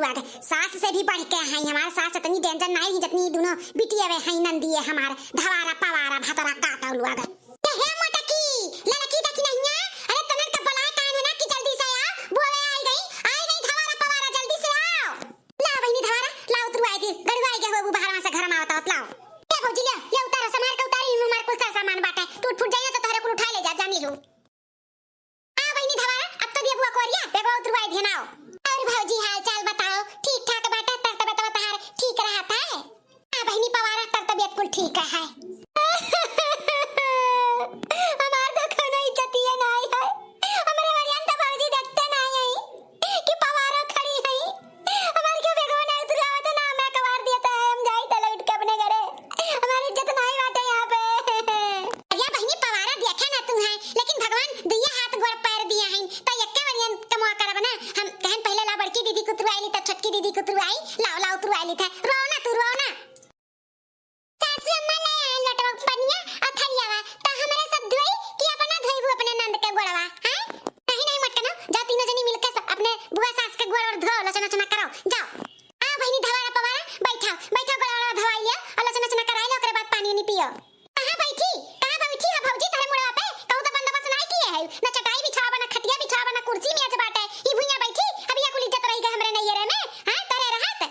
लुआ के सास से भी बढ़ के हैं। हमारे सास इतनी डेंजर नहीं जितनी दोनों बिटिया वे हैं नंदी है हमारे धवारा पवारा भातरा काटा लुआ के हे मोटकी लड़की तक नहीं है। अरे तने का बला कान है ना कि जल्दी से आ बोले आई गई धवारा पवारा जल्दी से आओ। ला बहनी धवारा ला उतरू आई थी गड़वा आई गए वो बाहर में से घर में आवता लाओ ए भौजी ले ये उतारो समार के उतारी हमारे कुल सामान बाटे टूट फूट जाए तो तोहरे को उठा ले जा जानी लो। आ बहनी धवारा अब तो बेबुआ कोरिया बेबुआ उतरू आई थी नाओ। और भौजी हाल चाल बताओ ठीक ठाक बाटे तर तबियत तहार ठीक रहता है। आ बहनी पवारा तर तबियत कुल ठीक है। हमार तो खाना इज्जत ही नहीं है। हमारे वरियन तो भौजी देखते नहीं है कि पवारा खड़ी है। हमार के बेगवा नहीं उतरावा तो ना मैं कवार दिया था हम जाई त लौट के अपने घरे। हमारी इज्जत नहीं बाटे यहां पे। या बहनी पवारा देखे ना तू है लेकिन भगवान दुइया हाथ गोड़ पैर दिया है तो यक्के वरियन कमवा करब ना। हम कहन पहले ला बड़की दीदी को तुरवाईली त छोटकी दीदी को तुरवाई लाओ लाओ तुरवाईली था रो ना तू रो ना। सासू अम्मा ले आए लटवा पनिया अथरियावा त हमारे सब धोई कि अपना धोईबू अपने नंद के गोड़वा हैं। नहीं नहीं मत कनो जाओ तीनों जनी मिलके अपने बुआ सास के गोड़ और धो लचना चना करो जाओ। आ बहनी धवारा पवारा बैठो बैठो गोड़ धोई लिया और लचना चना कराई लो ओकरे बाद पानी नहीं पियो। कहां बैठी है भौजी तारे मुड़वा पे कहू तो बंदोबस्त नहीं किए है ना चटाई बिछावा ना खटिया बिछावा ना कुर्सी मेज बाटे ई भुइया बैठी अब ये कुल इज्जत रही गए हमरे नैयरे में हां तोरे रहत।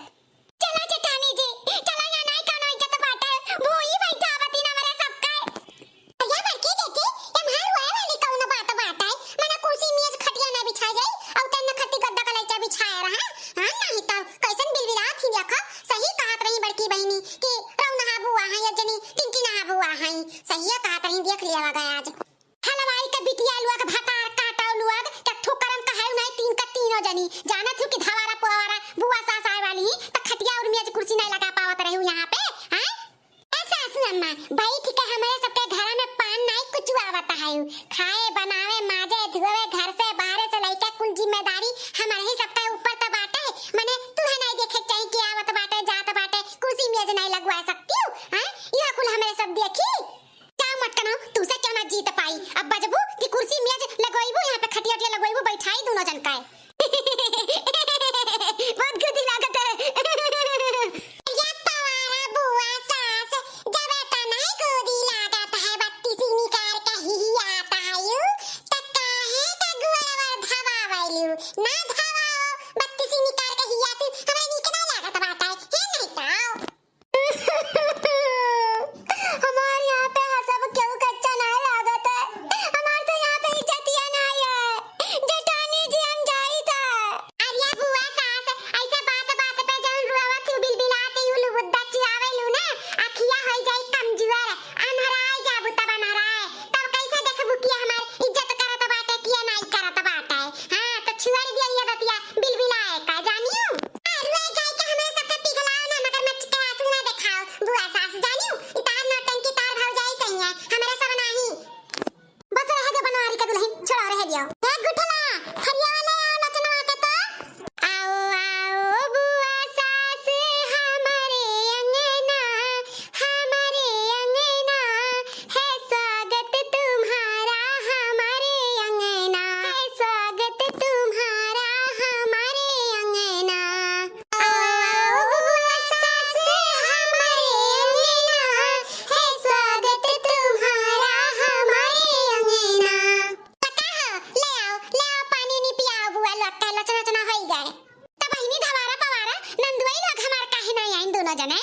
चला जेठानी जी चला या नहीं कोनो इज्जत बाटे भूई बैठा आवती ना मेरे सबका। या बड़की जेठी तुम्हार हुआ वाली कौन बात बाटे मने कुर्सी मेज खटिया ना बिछा जाई और तन्ने खट्टी गद्दा कलैचा बिछाया रहा हां नहीं तो कैसन बिलबिला थी देखो सही कहत रही बड़की बहनी कि रौना बुआ है या जनी टिंकी ना बुआ है सही कहत रही देख लिया गया आज। हलवाई का बिटिया लुआ का भातार काटा लुआ का ठोकरम का है नहीं तीन का तीनों जनी जानत हो कि धवारा पवारा बुआ सास आए वाली त खटिया और मेज कुर्सी नहीं लगा पावत रहू यहां पे हैं। ऐसा सासू अम्मा बैठ के हमारे सबके घर में पान नहीं कुछ आवत है खाए बनावे माजे धोवे घर से बाहर से लेके कुल जिम्मेदारी हमारे ही सबके ऊपर त बाटे माने तू है नहीं देखे चाहिए कि आवत बाटे जात बाटे कुर्सी मेज नहीं लगवा सकती हूं हैं यह कुल हमारे सब देखी क्या मत कनो तू से क्यों ना जीत पाई अब बजबू कि कुर्सी मेज लगवाईबू यहां पे खटिया खटिया लगवाईबू बैठाई दोनों जन का बहुत खुशी लागत है। या पवारा बुआ सास जब ता नहीं गोदी लागत है बत्ती सी निकाल के ही आता है यू त काहे का गुआवर धवावैलू ना धवाओ बत्ती सी निकाल के ही आती हमें नीक ना लागत बाटा है नहीं ताओ। हमारे यहाँ पे सब क्यों कच्चा नहीं लागत है हमारे तो यहाँ पे इज्जतिया नहीं है जेठानी जी हम जाई था। अरे बुआ सास ऐसे बात बात पे जन रुआवा तू बिलबिलाते यू लुबुद्दा चियावेलू ना अखिया हो जाई कमजोर अनहराए जाबू तब अनहराए तब कैसे देखबू कि हमार इज्जत करत बाटे कि नहीं करत बाटे हां तो छुआर दिया ये बतिया बिलबिलाए का जानियो। रुआ जाई के हमें सबके पिघलाओ ना मगर मच के आंसू ना दिखाओ बुआ सास जानियो इतार नौटंकी तार भाव जाई सही है हमारे सब नहीं बस रह गए बनवारी का दुल्हन छोड़ा रह दियो। ए गुठला फरिया वाले आओ नचना के तो आओ आओ बुआ सास हमारे अंगना है स्वागत तुम्हारा हमारे अंगना है स्वागत तुम्हारा हमारे अंगना। आओ बुआ सास हमारे अंगना है स्वागत तुम्हारा हमारे अंगना। पता हो ले आओ पानी नहीं पियाओ बुआ लटका लचना चना होई गए तब बहिनी धवारा पवारा नंदुई लोग हमार काहे नहीं आइन दोनों जने।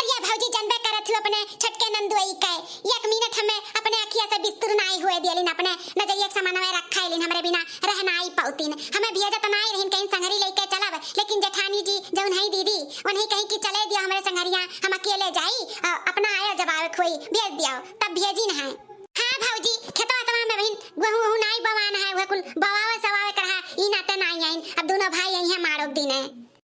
अरे भौजी जनबे करत हु अपने छटके नंदुई के एक मिनट हमें अपने अखिया से बिस्तर नहीं हुए दियलिन अपने नजरिया के सामान में रखाइलिन हमरे बिना रहना आई पाउतीन हमें भेजा त नहीं रहिन कहीं संगरी लेके चलब लेकिन जेठानी जी जौन है दीदी उन्हीं कहीं कि चले दियो हमारे संगरिया हम अकेले जाई अपना आया जब आवे कोई भेज दियो तब भेजी न है। हां भौजी खेतवा तवा में बहिन गहू नहीं बवान है वह कुल बवावे सवावे करहा ई नाते नहीं आइन अब दोनों भाई यही है मारो दिन है।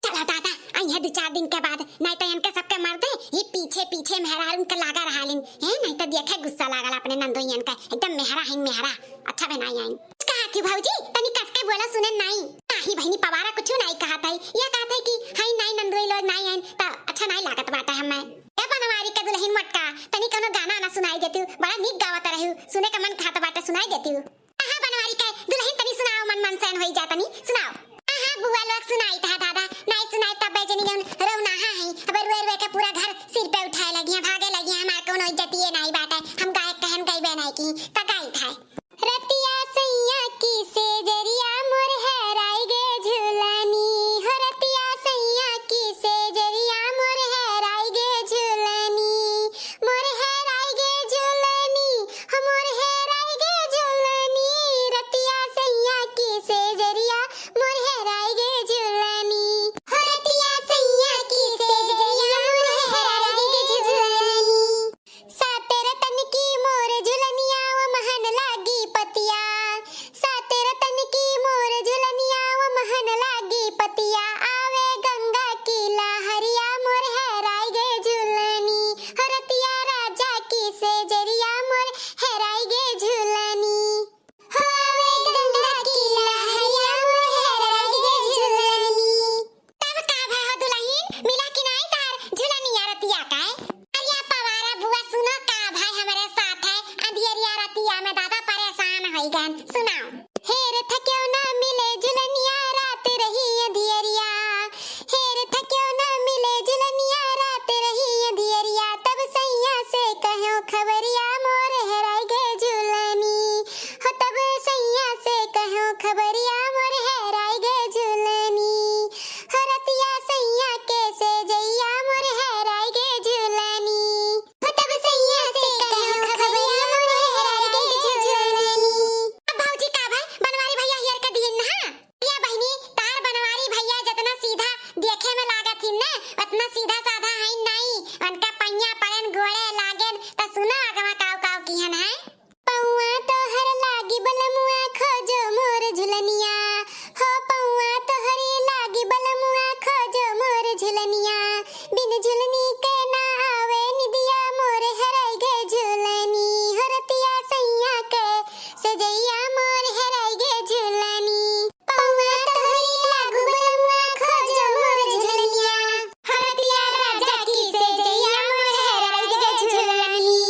चला दादा आई है 2-4 दिन के बाद नहीं तो इनके सबके मरते ये पीछे पीछे मेहरा उनका लागा रहालिन है नहीं तो देखे गुस्सा लागल अपने नंदोइन का एकदम मेहरा अच्छा बनाई आइन कहा थी भौजी तनी कस के बोला सुने नहीं नाही बहनी पवारा कुछ नहीं कहा था ये कहा था कि हाय नहीं नंदोई लोग नहीं आइन तो अच्छा नहीं लागत बाटा हमें ए बनवारी के दुल्हन मटका तनी कोनो गाना ना सुनाई देती बड़ा नीक गावत रहू सुने का मन खाता बाटा सुनाई देती हां बनवारी के दुल्हन तनी सुनाओ मन मन सैन होई जा तनी सुनाओ हां बुआ लोग सुनाई था दादा नहीं चार जनी जौन रौनाहा है अब रुए रुए के पूरा घर सिर पे उठाए लगी हैं भागे लगी हैं हमार कोनो इज्जत ये नहीं बाटे हम गाय कहन गईबे नहीं की त गाई थाए रतिया सैया की से जरिया मोर हेराई गे झुलनी हो रतिया सैया की से जरिया मोर हेराई गे झुलनी मोर हेराई गे झुलनी हो मोर हेराई गे झुलनी रतिया सैया की से जरिया मोर हेराई गे झुलनी हो रतिया सैया की से जरिया मोर हेराई गे झुलनी साते रतन की मोर झुलनिया वो महन लागी पतिया साते रतन की मोर झुलनिया वो महन लागी पतिया आवे गंगा की लहरिया मोर हेराई गे झुलनी हो रतिया राजा की से जरिया मोर हेराई गे झुलनी हो आवे गंगा की लहरिया मोर हेराई गे झुलनी तब का भा हो दुल्हन मिला कि नहीं तार झुलनिया रतिया का अरिया पवारा बुआ सुनो का भाई हमारे साथ है अंधियरिया रतिया में दादा परेशान होई गन सुनाओ हेर थक्यो ना मिले झुलनिया रात रही अंधियरिया हेर थक्यो ना मिले झुलनिया रात रही अंधियरिया तब सैया से कहो खबरिया मोर हेराई गे झुलनी हो तब सैया से कहो खबरिया मोर हेराई गे झुलनी हो रतिया सैया के से जइया मोर हेराई गे झुलनी हो तब सैया से कहो खबरिया मोर हेराई गे झुलनी अब भौजी का भाई बनवारी भैया हियर के दिन ना या बहनी तार बनवारी भैया जितना सीधा देखे में लागत हिन ने उतना सीधा साधा है नहीं उनका पैया पड़न घोड़े लागन त सुनो अगवा काव काव किहन है पौआ तोहर लागी बलमुआ खोजो मोर झुलनिया हो पौआ तोहर लागी बलमुआ खोजो मोर झुलनिया बिन झुलनी के ना आवे निदिया मोर हेराई गे झुलनी हो रतिया सैया के सजैया मोर हेराई गे झुलनी पौआ तोहर लागू बलमुआ खोजो मोर झुलनिया हो रतिया राजा की सजैया मोर हेराई गे झुलनी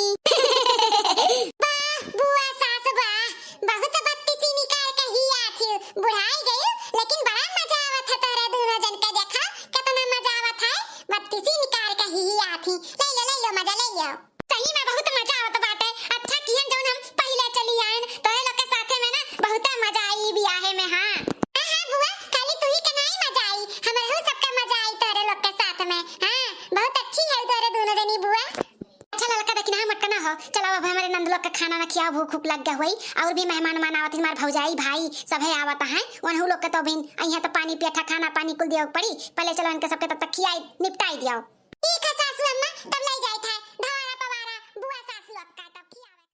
वाह बुआ सास वाह बहुत बत्ती सी निकाल के ही आथी बुढ़ाई गई लेकिन बड़ा मजा आवत है तोरे दोनों जन के देखा कितना मजा आवत है बत्ती सी निकाल के ही आथी ले लो मजा ले लो सही में बहुत मजा आवत बाटे अच्छा किहन जौन हम पहले चली आइन तोरे लोग के साथे में ना बहुत मजा आई बियाहे में हां हां बुआ खाली तू ही के नहीं मजा आई हमरे हो सबका मजा आई तोरे लोग के साथ में हां बहुत अच्छी है तोरे दोनों जनी बुआ अच्छा लड़का देखना मत करना हो चलो अब हमारे नंद लोग का खाना ना खिया भूख भूख लग गया हुई और भी मेहमान मान आवत हमार भौजाई भाई सब है आवत है उनहु लोग के तो बिन अइहा तो पानी पिया खाना पानी कुल दियो पड़ी पहले चलो इनके सबके तब तक खियाई निपटाई दियो।